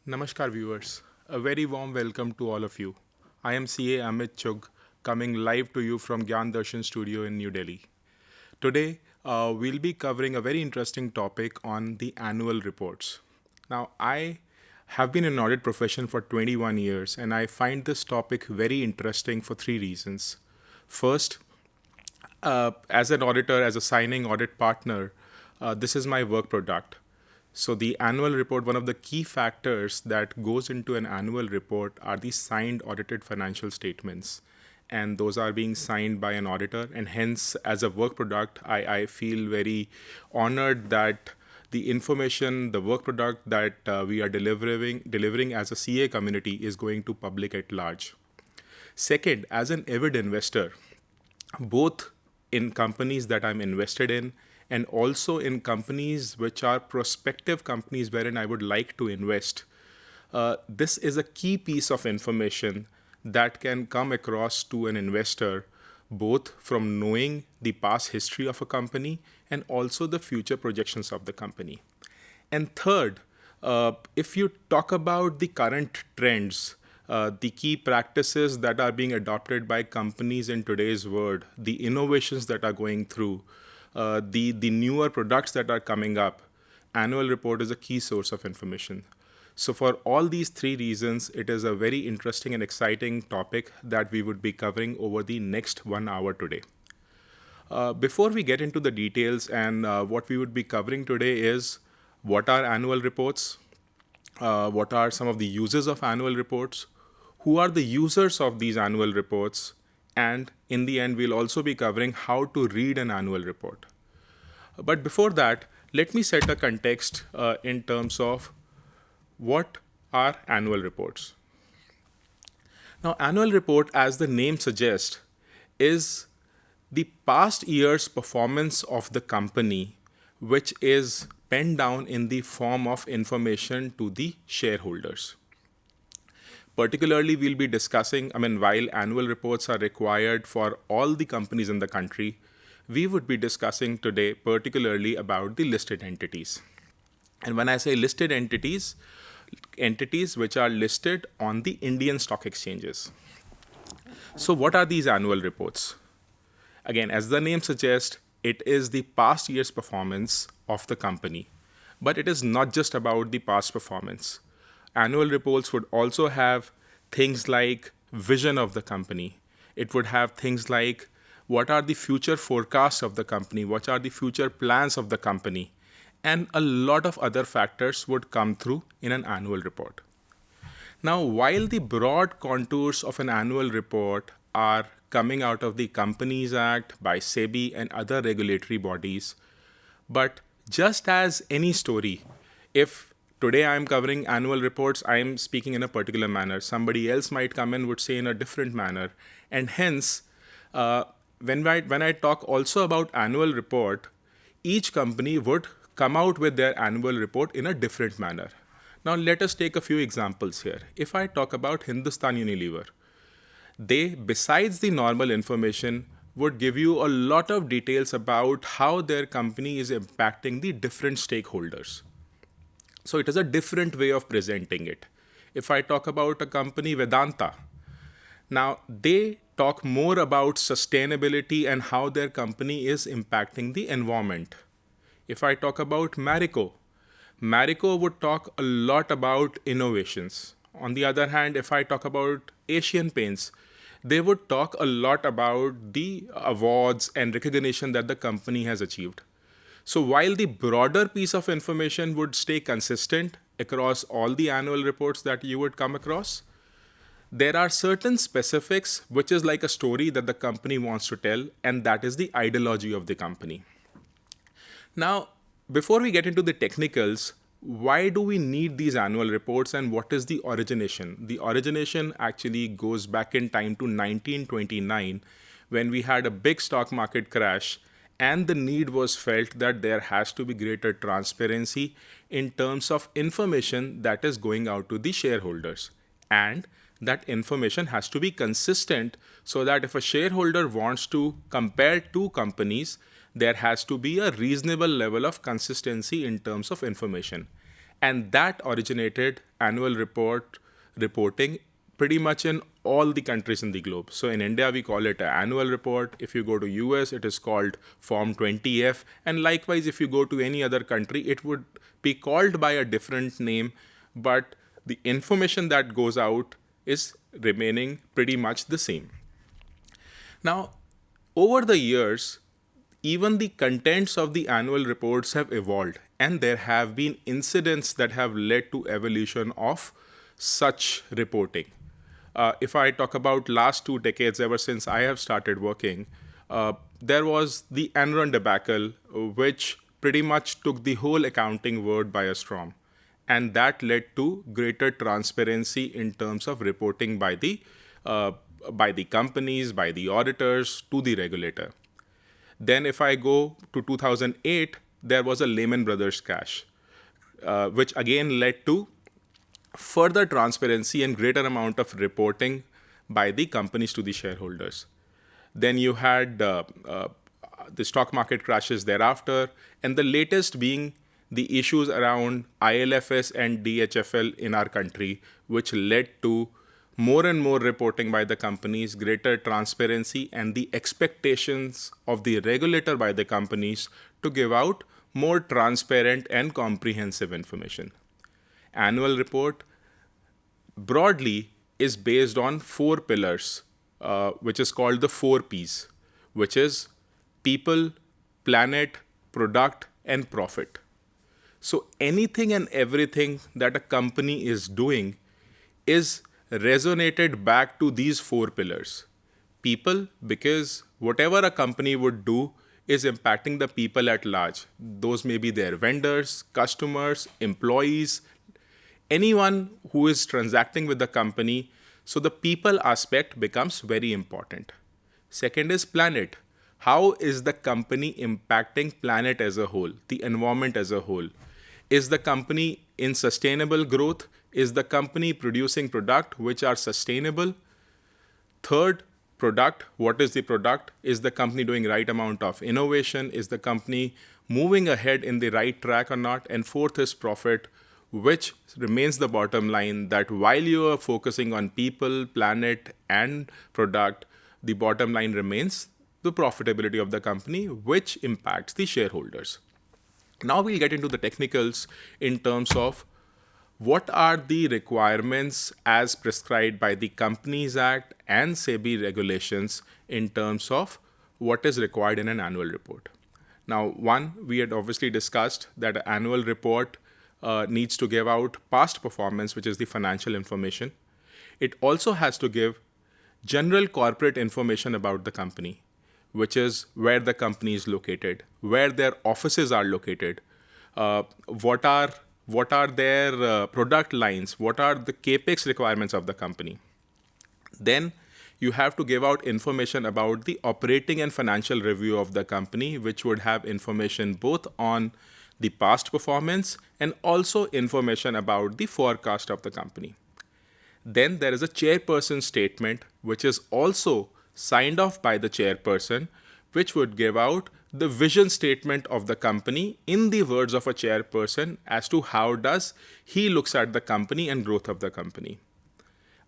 Namaskar viewers, a very warm welcome to all of you. I am CA Amit Chugh coming live to you from Gyan Darshan studio in New Delhi. Today, we'll be covering a very interesting topic on the annual reports. Now, I have been in audit profession for 21 years and I find this topic very interesting for three reasons. First, as an auditor, as a signing audit partner, this is my work product. So the annual report, one of the key factors that goes into an annual report are the signed audited financial statements. And those are being signed by an auditor. And hence, as a work product, I feel very honored that the information, the work product that we are delivering as a CA community is going to public at large. Second, as an avid investor, both in companies that I'm invested in and also in companies which are prospective companies wherein I would like to invest. This is a key piece of information that can come across to an investor, both from knowing the past history of a company and also the future projections of the company. And third, if you talk about the current trends, the key practices that are being adopted by companies in today's world, the innovations that are going through, the newer products that are coming up, annual report is a key source of information. So for all these three reasons, it is a very interesting and exciting topic that we would be covering over the next 1 hour today. Before we get into the details and what we would be covering today is what are annual reports, what are some of the uses of annual reports, who are the users of these annual reports, and in the end, we'll also be covering how to read an annual report. But before that, let me set a context in terms of what are annual reports. Now, annual report, as the name suggests, is the past year's performance of the company, which is penned down in the form of information to the shareholders. Particularly, we'll be discussing, while annual reports are required for all the companies in the country, we would be discussing today particularly about the listed entities. And when I say listed entities which are listed on the Indian stock exchanges. So what are these annual reports? Again, as the name suggests, it is the past year's performance of the company. But it is not just about the past performance. Annual reports would also have things like vision of the company. It would have things like what are the future forecasts of the company, what are the future plans of the company, and a lot of other factors would come through in an annual report. Now, while the broad contours of an annual report are coming out of the Companies Act by SEBI and other regulatory bodies, but just as any story, if today I'm covering annual reports, I'm speaking in a particular manner. Somebody else might come in would say in a different manner. And hence, when I talk also about annual report, each company would come out with their annual report in a different manner. Now, let us take a few examples here. If I talk about Hindustan Unilever, they, besides the normal information, would give you a lot of details about how their company is impacting the different stakeholders. So it is a different way of presenting it. If I talk about a company, Vedanta, now they talk more about sustainability and how their company is impacting the environment. If I talk about Marico would talk a lot about innovations. On the other hand, if I talk about Asian Paints, they would talk a lot about the awards and recognition that the company has achieved. So while the broader piece of information would stay consistent across all the annual reports that you would come across, there are certain specifics which is like a story that the company wants to tell, and that is the ideology of the company. Now, before we get into the technicals, why do we need these annual reports and what is the origination? The origination actually goes back in time to 1929 when we had a big stock market crash and the need was felt that there has to be greater transparency in terms of information that is going out to the shareholders. And that information has to be consistent so that if a shareholder wants to compare two companies, there has to be a reasonable level of consistency in terms of information. And that originated annual reporting pretty much in all the countries in the globe. So in India, we call it an annual report. If you go to US, it is called Form 20F. And likewise, if you go to any other country, it would be called by a different name, but the information that goes out is remaining pretty much the same. Now, over the years, even the contents of the annual reports have evolved, and there have been incidents that have led to evolution of such reporting. If I talk about last 2 decades, ever since I have started working, there was the Enron debacle, which pretty much took the whole accounting world by a storm. And that led to greater transparency in terms of reporting by the companies, by the auditors, to the regulator. Then if I go to 2008, there was a Lehman Brothers crash, which again led to further transparency and greater amount of reporting by the companies to the shareholders. Then you had the stock market crashes thereafter, and the latest being the issues around ILFS and DHFL in our country, which led to more and more reporting by the companies, greater transparency, and the expectations of the regulator by the companies to give out more transparent and comprehensive information. Annual report broadly is based on 4 pillars, which is called the 4 Ps, which is people, planet, product, and profit. So anything and everything that a company is doing is resonated back to these 4 pillars. People, because whatever a company would do is impacting the people at large. Those may be their vendors, customers, employees, anyone who is transacting with the company. So the people aspect becomes very important. Second is planet. How is the company impacting planet as a whole, the environment as a whole? Is the company in sustainable growth? Is the company producing product which are sustainable? Third, product. What is the product? Is the company doing right amount of innovation? Is the company moving ahead in the right track or not? And fourth is profit, which remains the bottom line, that while you are focusing on people, planet, and product, the bottom line remains the profitability of the company, which impacts the shareholders. Now we'll get into the technicals in terms of what are the requirements as prescribed by the Companies Act and SEBI regulations in terms of what is required in an annual report. Now, one, we had obviously discussed that an annual report needs to give out past performance, which is the financial information. It also has to give general corporate information about the company, which is where the company is located, where their offices are located, what are their product lines, what are the capex requirements of the company. Then you have to give out information about the operating and financial review of the company, which would have information both on the past performance and also information about the forecast of the company. Then there is a chairperson statement, which is also signed off by the chairperson, which would give out the vision statement of the company in the words of a chairperson as to how does he looks at the company and growth of the company.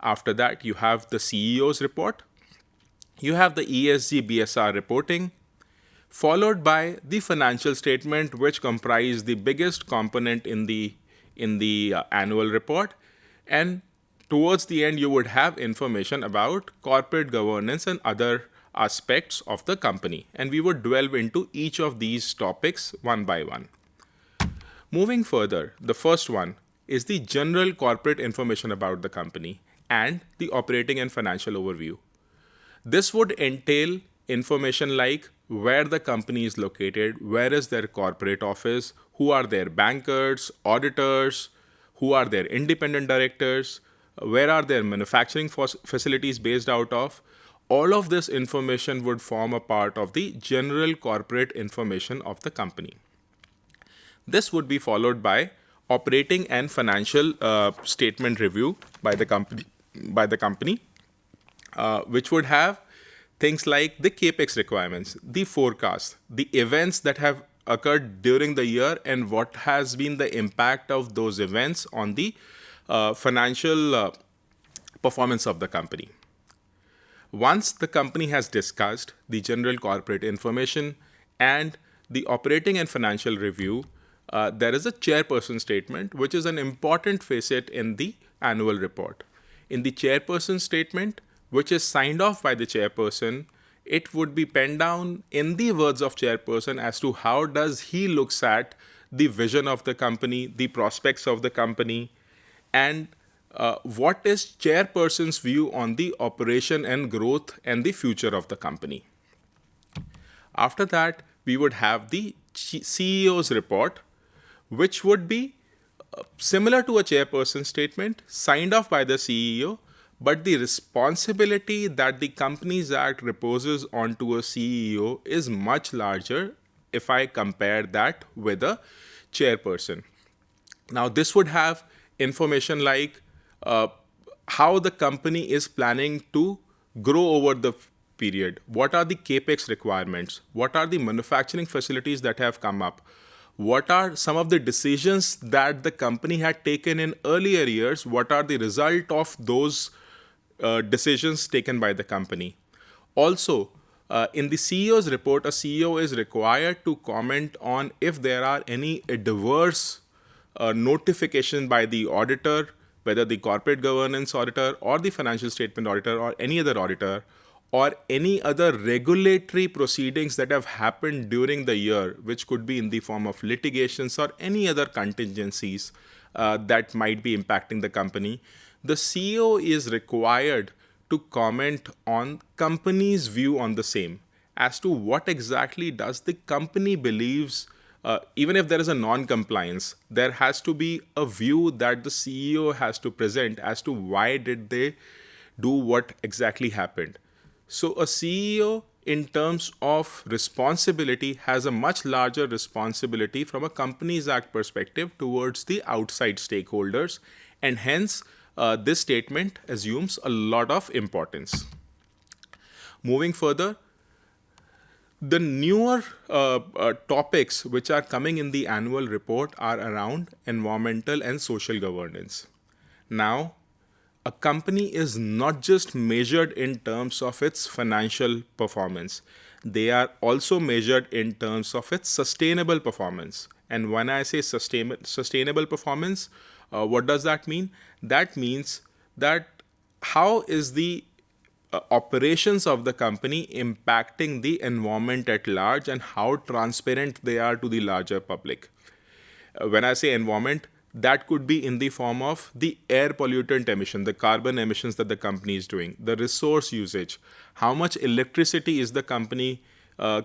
After that, you have the CEO's report, you have the ESG BSR reporting, followed by the financial statement, which comprise the biggest component in the annual report, and towards the end, you would have information about corporate governance and other aspects of the company. And we would delve into each of these topics one by one. Moving further, the first one is the general corporate information about the company and the operating and financial overview. This would entail information like where the company is located, where is their corporate office, who are their bankers, auditors, who are their independent directors, where are their manufacturing facilities based out of. All of this information would form a part of the general corporate information of the company. This would be followed by operating and financial statement review by the company, which would have things like the capex requirements, the forecast, the events that have occurred during the year and what has been the impact of those events on the financial performance of the company. Once the company has discussed the general corporate information and the operating and financial review, there is a chairperson statement, which is an important facet in the annual report. In the chairperson statement, which is signed off by the chairperson, it would be penned down in the words of chairperson as to how does he looks at the vision of the company, the prospects of the company, and what is chairperson's view on the operation and growth and the future of the company. After that, we would have the CEO's report, which would be similar to a chairperson statement signed off by the CEO, but the responsibility that the Companies Act reposes onto a CEO is much larger if I compare that with a chairperson. Now, this would have information like how the company is planning to grow over the period. What are the capex requirements? What are the manufacturing facilities that have come up? What are some of the decisions that the company had taken in earlier years? What are the result of those decisions taken by the company? Also, in the CEO's report, a CEO is required to comment on if there are any adverse notification by the auditor, whether the corporate governance auditor or the financial statement auditor or any other auditor, or any other regulatory proceedings that have happened during the year, which could be in the form of litigations or any other contingencies that might be impacting the company. The CEO is required to comment on company's view on the same as to what exactly does the company believes. Even if there is a non-compliance, there has to be a view that the CEO has to present as to why did they do what exactly happened. So a CEO, in terms of responsibility, has a much larger responsibility from a Companies Act perspective towards the outside stakeholders, and hence this statement assumes a lot of importance. Moving further, the newer topics which are coming in the annual report are around environmental and social governance. Now, a company is not just measured in terms of its financial performance. They are also measured in terms of its sustainable performance. And when I say sustainable performance, what does that mean? That means that how is the operations of the company impacting the environment at large and how transparent they are to the larger public. When I say environment, that could be in the form of the air pollutant emission, the carbon emissions that the company is doing, the resource usage, how much electricity is the company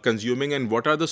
consuming, and what are the